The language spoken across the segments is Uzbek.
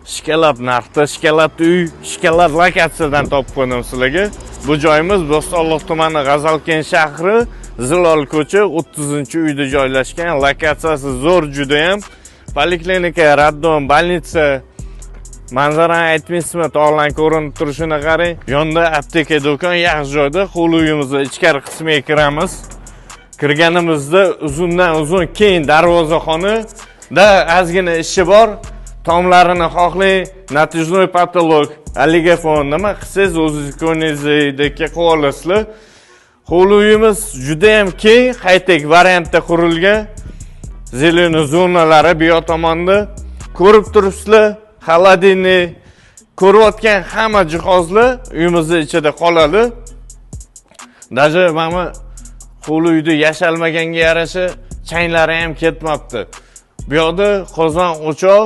Shkalat narxda, Shkalat uy, Shkalat lokatsiyadan topib qo'ydim sizlarga. Bu joyimiz Bo'stonliq tumani G'azalken shahri, Zilol ko'cha 30-uyda joylashgan. Lokatsiyasi zo'r juda ham. Poliklinika, raddom, больница. Manzarani aytmaysizmi, tog'lan ko'rinib turishini qarang. Yonda apteka do'kon, yaxshi joyda. Hovli uyimizning ichkari qismiga kiramiz. Kirganimizda uzundan uzun keng darvozaxonada ozgina ishi bor. Tomlarini xohlang, natijnoy patolog, oligofon nima qilsangiz o'zingiz ko'nglingizdek qilib olasizlar. Hovli uyimiz juda ham keng, high-tech variantda qurilgan. Zeleniy zonalari bu tomonda ko'rib turibsizlar. Xolodilnik, ko'rayotgan hamma jihozlar uyimizning ichida qoladi. Даже mana hovli uyda yashalmaganga yarasha changlari ham ketmabdi. Bu yerda qozon o'choq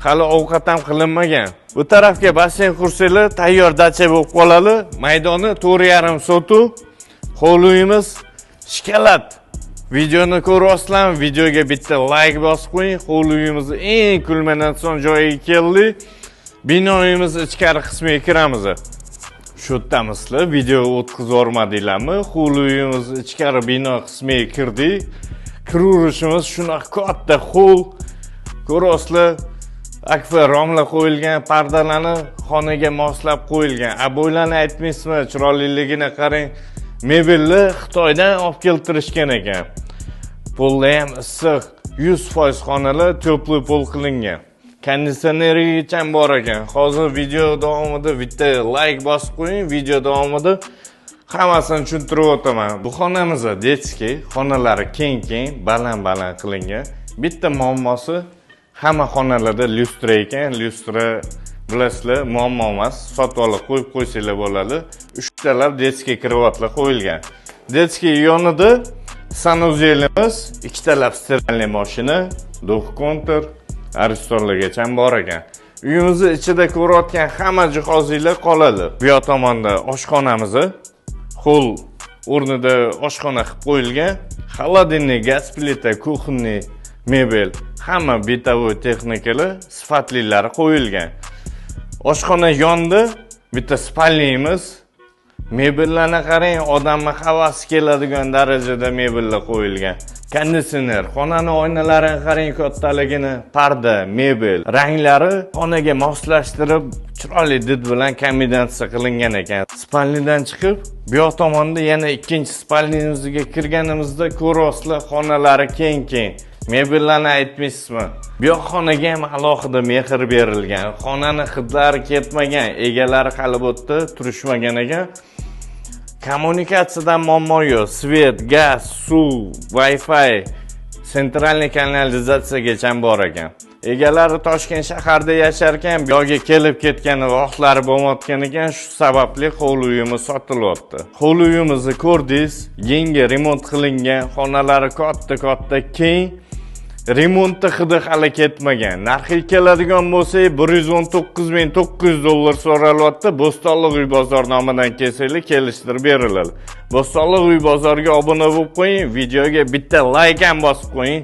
hali ovqat ham qilinmagan. Bu tarafga basseyn qursanglar tayyor dacha bo'lib qoladi. Maydoni 4,5 sotu. Hovli uyimiz Shkalat. Videoni ko'ryapsizlar, videoga bitta like bosib qo'ying. Hovli uyimizning eng kulminatsion joyiga keldik. Bino uyimiz ichkari qismiga kiramiz. Shu yerdamizlar, video o'tkazib o'rmadinglarmi? Hovli uyimiz ichkari bino qismiga kirdik. Kirishimiz shunaqa katta hol. Ko'ryapsizlar, akfa romlar qo'yilgan, pardalarni xonaga moslab qo'yilgan. Aboylarni aytmaysizmi, chiroyliligini qarang. Mebelni Xitoydan olib keltirishgan ekan. Polda ham issiq, 100% xonalar tepli pol qilingan. Konditsionerigacha bor ekan. Hozir video davomida bitta like bosib qo'ying. Video davomida hammasini tushuntirib o'taman. Bu xonamiz detskiy, xonalari keng-keng, baland-baland qilingan. Bitta muammosi hamma xonalarda lyustra ekan. Lyustra bilasizlar, muammo emas. Sotib olib qo'yib qo'ysanglar bo'ladi. 3 talab detskiy krevatlar qo'yilgan. Detskiy yonida sanuzelimiz, 2 talab stiralniy mashina, duh kontur, aristonlargacha bor ekan. Uyimizning ichida ko'rayotgan hamma jihozlar qoladi. Bu tomonda oshxonamiz, hol o'rnida oshxona qilib qo'yilgan. Xolodilnik, gaz plita, kuxonniy mebel, hamma betovoy texnikalar sifatlilari qo'yilgan. Oshxona yonida bitta spalniyimiz. Mebellarni qarang, odamga havas keladigan darajada mebellar qo'yilgan. Konditsioner, xonaning oynalarini qarang, kattaligini, parda, mebel, ranglari xonaga moslashtirib, chiroyli did bilan kombinatsiya qilingan ekan. Spalnidan chiqib, bu tomonda yana ikkinchi spalnimizga kirganimizda ko'ryapsizlar, xonalari keng-keng. Mebellarni aytmaysizmi? Bu xonaga ham alohida mehr berilgan. Xonaning hidlari ketmagan, egalari hali bu yerda turishmagan ekan. Kommunikatsiyadan muammo yo'q. Svet, gaz, suv, Wi-Fi, sentralniy kanalizatsiyaga bor ekan. Egalari Toshkent shaharda yashar ekan, bu yerga kelib ketgan vaqtlari bo'lmayotgan ekan, shu sababli hovli uyimiz sotilyapti. Hovli uyimizni ko'rdingiz, yangi remont qilingan, xonalari katta-katta, keng. Remontda hidi hali ketmagan. Narxi keladigan bo'lsa, $119,900 so'ralyapti. Bo'stonliq uy bozor nomidan kelsanglar, kelishtirib beriladi. Bo'stonliq uy bozoriga obuna bo'lib qo'ying, videoga bitta like ham bosib qo'ying.